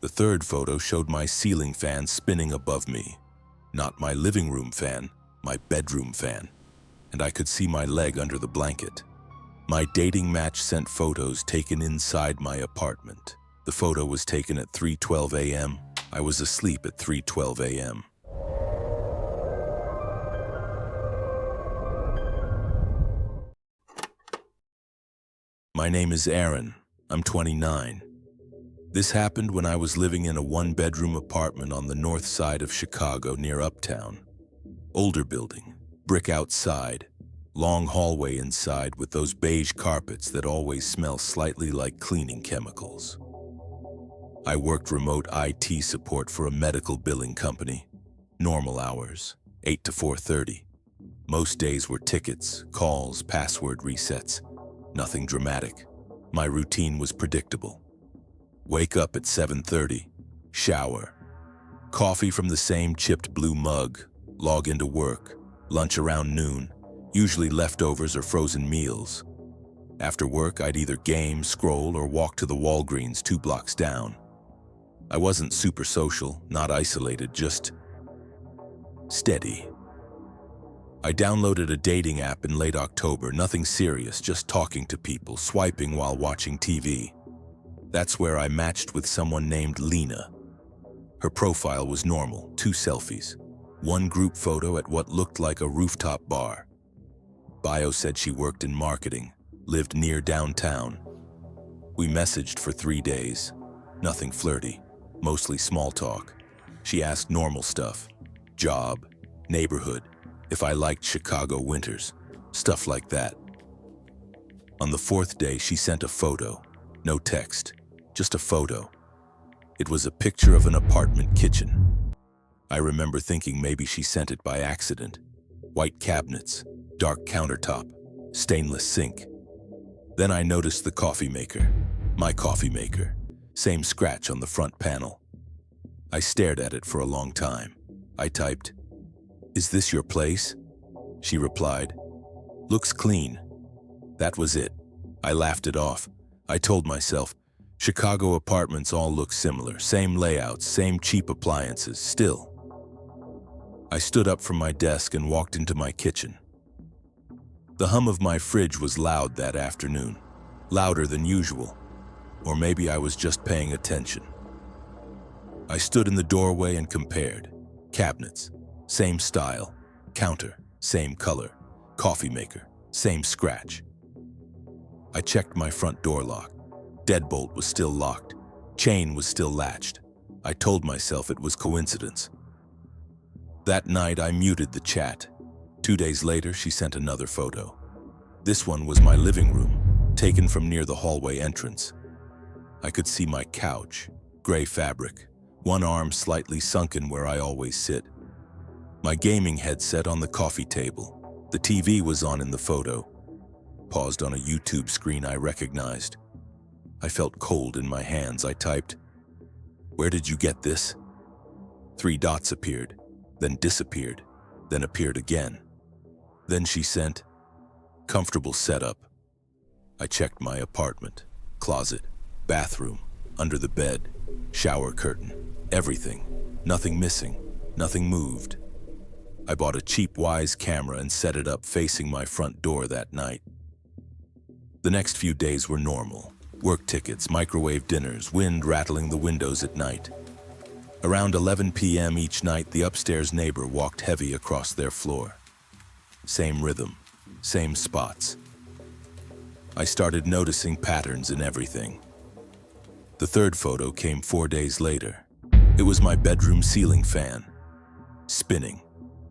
The third photo showed my ceiling fan spinning above me. Not my living room fan, my bedroom fan. And I could see my leg under the blanket. My dating match sent photos taken inside my apartment. The photo was taken at 3:12 a.m. I was asleep at 3:12 a.m. My name is Aaron. I'm 29. This happened when I was living in a one-bedroom apartment on the north side of Chicago near Uptown. Older building, brick outside, long hallway inside with those beige carpets that always smell slightly like cleaning chemicals. I worked remote IT support for a medical billing company. Normal hours, 8 to 4:30. Most days were tickets, calls, password resets. Nothing dramatic. My routine was predictable. Wake up at 7:30, shower, coffee from the same chipped blue mug, log into work, lunch around noon, usually leftovers or frozen meals. After work, I'd either game, scroll, or walk to the Walgreens 2 blocks down. I wasn't super social, not isolated, just steady. I downloaded a dating app in late October, nothing serious, just talking to people, swiping while watching TV. That's where I matched with someone named Lena. Her profile was normal, 2 selfies, 1 group photo at what looked like a rooftop bar. Bio said she worked in marketing, lived near downtown. We messaged for 3 days, nothing flirty, mostly small talk. She asked normal stuff, job, neighborhood, if I liked Chicago winters, stuff like that. On the 4th day, she sent a photo, no text, just a photo. It was a picture of an apartment kitchen. I remember thinking maybe she sent it by accident. White cabinets, dark countertop, stainless sink. Then I noticed the coffee maker, my coffee maker, same scratch on the front panel. I stared at it for a long time. I typed, "Is this your place?" She replied, "Looks clean." That was it. I laughed it off. I told myself, Chicago apartments all look similar, same layouts, same cheap appliances, still. I stood up from my desk and walked into my kitchen. The hum of my fridge was loud that afternoon, louder than usual, or maybe I was just paying attention. I stood in the doorway and compared. Cabinets, same style, counter, same color, coffee maker, same scratch. I checked my front door lock. Deadbolt was still locked. Chain was still latched. I told myself it was coincidence. That night, I muted the chat. 2 days later, she sent another photo. This one was my living room, taken from near the hallway entrance. I could see my couch, gray fabric, one arm slightly sunken where I always sit. My gaming headset on the coffee table. The TV was on in the photo. Paused on a YouTube screen I recognized. I felt cold in my hands. I typed, "Where did you get this?" 3 dots appeared, then disappeared, then appeared again. Then she sent, "Comfortable setup." I checked my apartment, closet, bathroom, under the bed, shower curtain, everything. Nothing missing, nothing moved. I bought a cheap Wise camera and set it up facing my front door that night. The next few days were normal. Work tickets, microwave dinners, wind rattling the windows at night. Around 11 p.m. each night, the upstairs neighbor walked heavy across their floor. Same rhythm, same spots. I started noticing patterns in everything. The third photo came 4 days later. It was my bedroom ceiling fan. Spinning,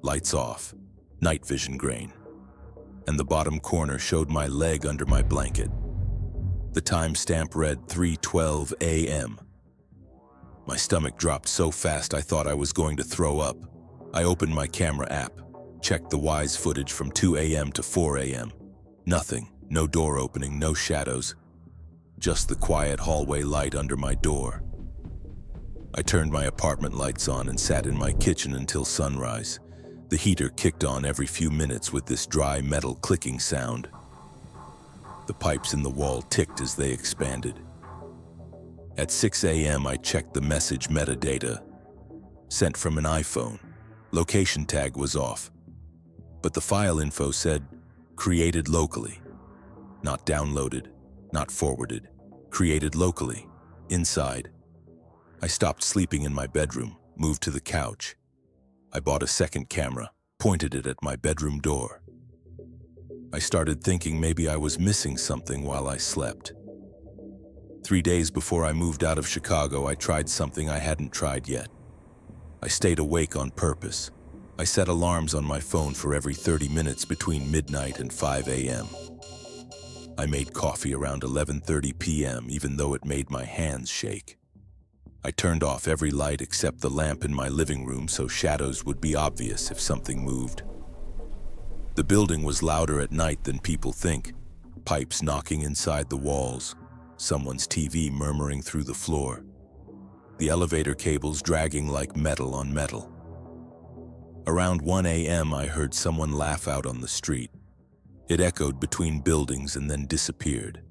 lights off, night vision grain. And the bottom corner showed my leg under my blanket. The timestamp read 3:12 a.m. My stomach dropped so fast I thought I was going to throw up. I opened my camera app, checked the Wise footage from 2 a.m. to 4 a.m. Nothing, no door opening, no shadows. Just the quiet hallway light under my door. I turned my apartment lights on and sat in my kitchen until sunrise. The heater kicked on every few minutes with this dry metal clicking sound. The pipes in the wall ticked as they expanded. At 6 a.m., I checked the message metadata. Sent from an iPhone. Location tag was off. But the file info said, created locally. Not downloaded, not forwarded. Created locally. Inside. I stopped sleeping in my bedroom, moved to the couch. I bought a second camera, pointed it at my bedroom door. I started thinking maybe I was missing something while I slept. 3 days before I moved out of Chicago, I tried something I hadn't tried yet. I stayed awake on purpose. I set alarms on my phone for every 30 minutes between midnight and 5 a.m. I made coffee around 11:30 p.m. even though it made my hands shake. I turned off every light except the lamp in my living room so shadows would be obvious if something moved. The building was louder at night than people think. Pipes knocking inside the walls, someone's TV murmuring through the floor, the elevator cables dragging like metal on metal. Around 1 a.m. I heard someone laugh out on the street. It echoed between buildings and then disappeared.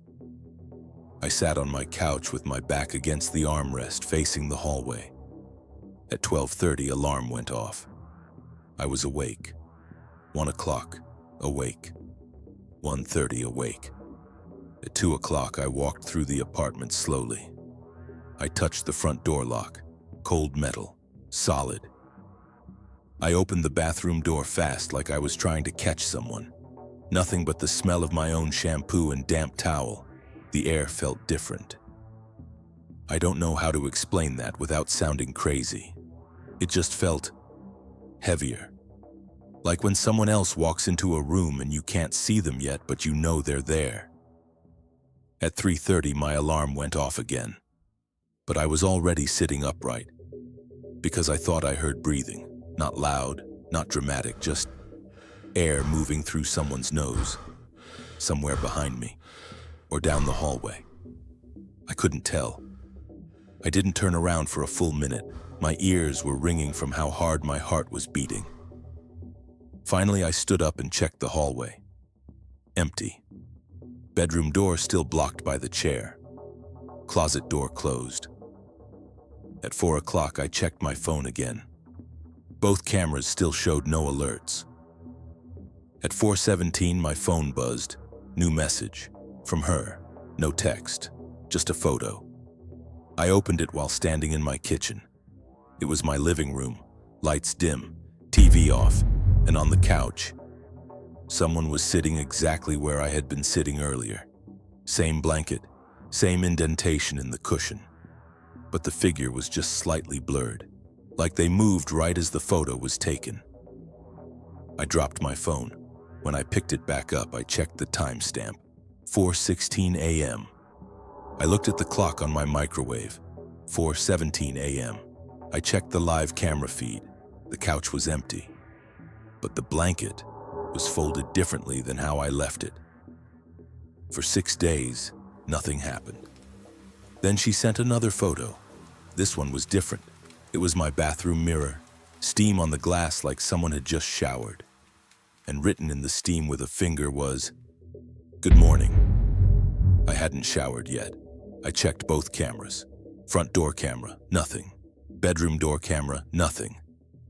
I sat on my couch with my back against the armrest facing the hallway. At 12:30, alarm went off. I was awake. 1 o'clock, awake. 1:30, awake. At 2 o'clock, I walked through the apartment slowly. I touched the front door lock, cold metal, solid. I opened the bathroom door fast like I was trying to catch someone. Nothing but the smell of my own shampoo and damp towel. The air felt different. I don't know how to explain that without sounding crazy. It just felt heavier. Like when someone else walks into a room and you can't see them yet, but you know they're there. At 3:30, my alarm went off again. But I was already sitting upright because I thought I heard breathing. Not loud, not dramatic, just air moving through someone's nose, somewhere behind me, or down the hallway. I couldn't tell. I didn't turn around for a full minute. My ears were ringing from how hard my heart was beating. Finally, I stood up and checked the hallway. Empty. Bedroom door still blocked by the chair. Closet door closed. At 4 o'clock, I checked my phone again. Both cameras still showed no alerts. At 4:17, my phone buzzed. New message. From her. No text. Just a photo. I opened it while standing in my kitchen. It was my living room. Lights dim. TV off. And on the couch, someone was sitting exactly where I had been sitting earlier. Same blanket. Same indentation in the cushion. But the figure was just slightly blurred. Like they moved right as the photo was taken. I dropped my phone. When I picked it back up, I checked the timestamp. 4:16 a.m. I looked at the clock on my microwave. 4:17 a.m. I checked the live camera feed. The couch was empty. But the blanket was folded differently than how I left it. For 6 days, nothing happened. Then she sent another photo. This one was different. It was my bathroom mirror, steam on the glass like someone had just showered. And written in the steam with a finger was, "Good morning." I hadn't showered yet. I checked both cameras. Front door camera, nothing. Bedroom door camera, nothing.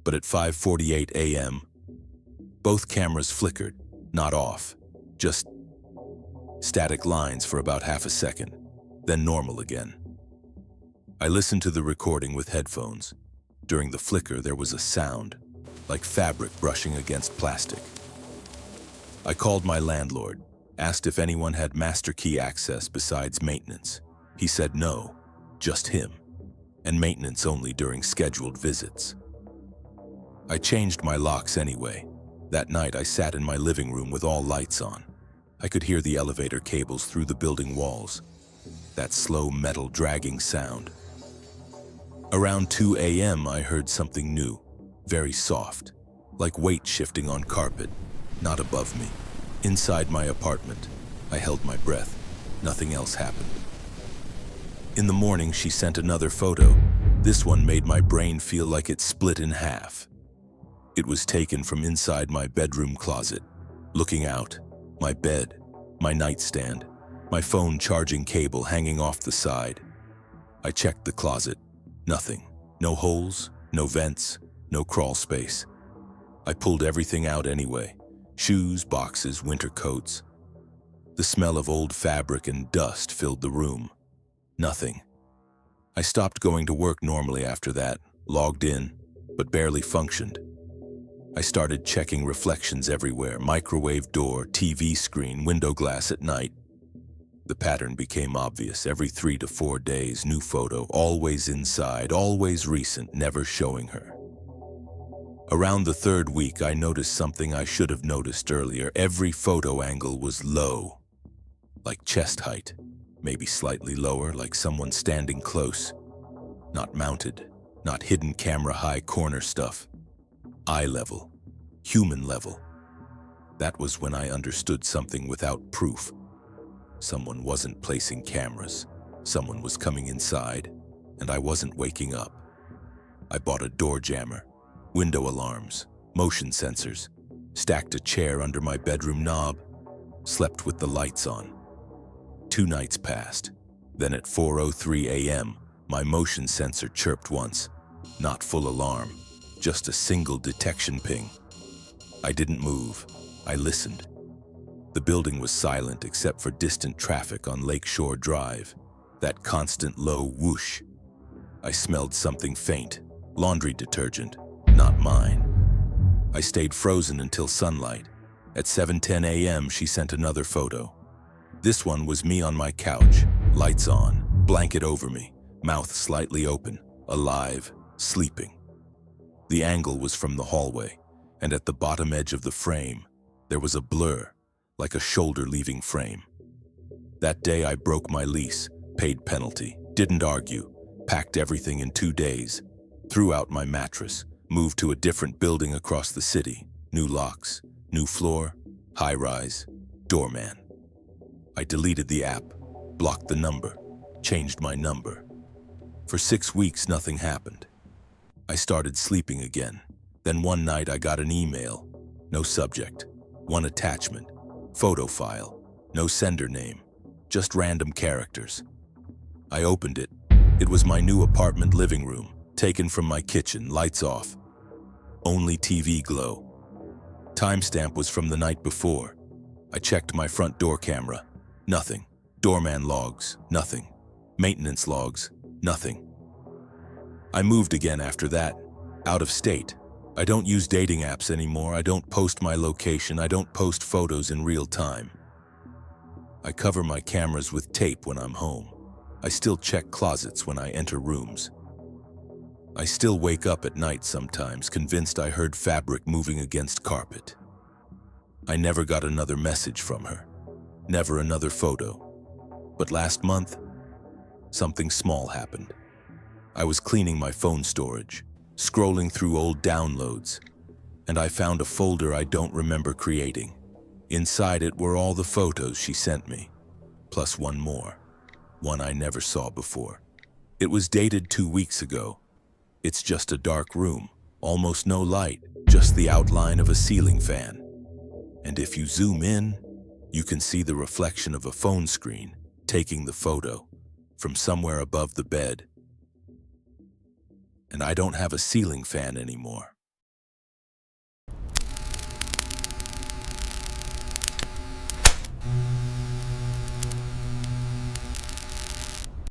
But at 5:48 a.m., both cameras flickered, not off, just static lines for about half a second, then normal again. I listened to the recording with headphones. During the flicker, there was a sound, like fabric brushing against plastic. I called my landlord, asked if anyone had master key access besides maintenance. He said no, just him, and maintenance only during scheduled visits. I changed my locks anyway. That night, I sat in my living room with all lights on. I could hear the elevator cables through the building walls. That slow metal dragging sound. Around 2 a.m., I heard something new, very soft, like weight shifting on carpet, not above me. Inside my apartment, I held my breath. Nothing else happened. In the morning, she sent another photo. This one made my brain feel like it split in half. It was taken from inside my bedroom closet. Looking out, my bed, my nightstand, my phone charging cable hanging off the side. I checked the closet. Nothing. No holes, no vents, no crawl space. I pulled everything out anyway. Shoes, boxes, winter coats. The smell of old fabric and dust filled the room. Nothing. I stopped going to work normally after that, logged in, but barely functioned. I started checking reflections everywhere, microwave door, TV screen, window glass at night. The pattern became obvious. Every 3 to 4 days, new photo, always inside, always recent, never showing her. Around the 3rd week, I noticed something I should have noticed earlier. Every photo angle was low, like chest height, maybe slightly lower, like someone standing close. Not mounted, not hidden camera high corner stuff. Eye level, human level. That was when I understood something without proof. Someone wasn't placing cameras. Someone was coming inside, and I wasn't waking up. I bought a door jammer, window alarms, motion sensors, stacked a chair under my bedroom knob, slept with the lights on. 2 nights passed. Then at 4:03 a.m., my motion sensor chirped once. Not full alarm, just a single detection ping. I didn't move. I listened. The building was silent except for distant traffic on Lakeshore Drive. That constant low whoosh. I smelled something faint, laundry detergent, not mine. I stayed frozen until sunlight. At 7:10 a.m., she sent another photo. This one was me on my couch, lights on, blanket over me, mouth slightly open, alive, sleeping. The angle was from the hallway, and at the bottom edge of the frame, there was a blur, like a shoulder leaving frame. That day I broke my lease, paid penalty, didn't argue, packed everything in 2 days, threw out my mattress, moved to a different building across the city, new locks, new floor, high-rise, doorman. I deleted the app, blocked the number, changed my number. For 6 weeks, nothing happened. I started sleeping again. Then one night I got an email, no subject, one attachment, photo file, no sender name, just random characters. I opened it. It was my new apartment living room, taken from my kitchen, lights off. Only TV glow. Timestamp was from the night before. I checked my front door camera. Nothing. Doorman logs. Nothing. Maintenance logs. Nothing. I moved again after that. Out of state. I don't use dating apps anymore. I don't post my location. I don't post photos in real time. I cover my cameras with tape when I'm home. I still check closets when I enter rooms. I still wake up at night sometimes, convinced I heard fabric moving against carpet. I never got another message from her. Never another photo. But last month, something small happened. I was cleaning my phone storage, scrolling through old downloads, and I found a folder I don't remember creating. Inside it were all the photos she sent me, plus one more, one I never saw before. It was dated 2 weeks ago. It's just a dark room, almost no light, just the outline of a ceiling fan. And if you zoom in, you can see the reflection of a phone screen taking the photo from somewhere above the bed. And I don't have a ceiling fan anymore.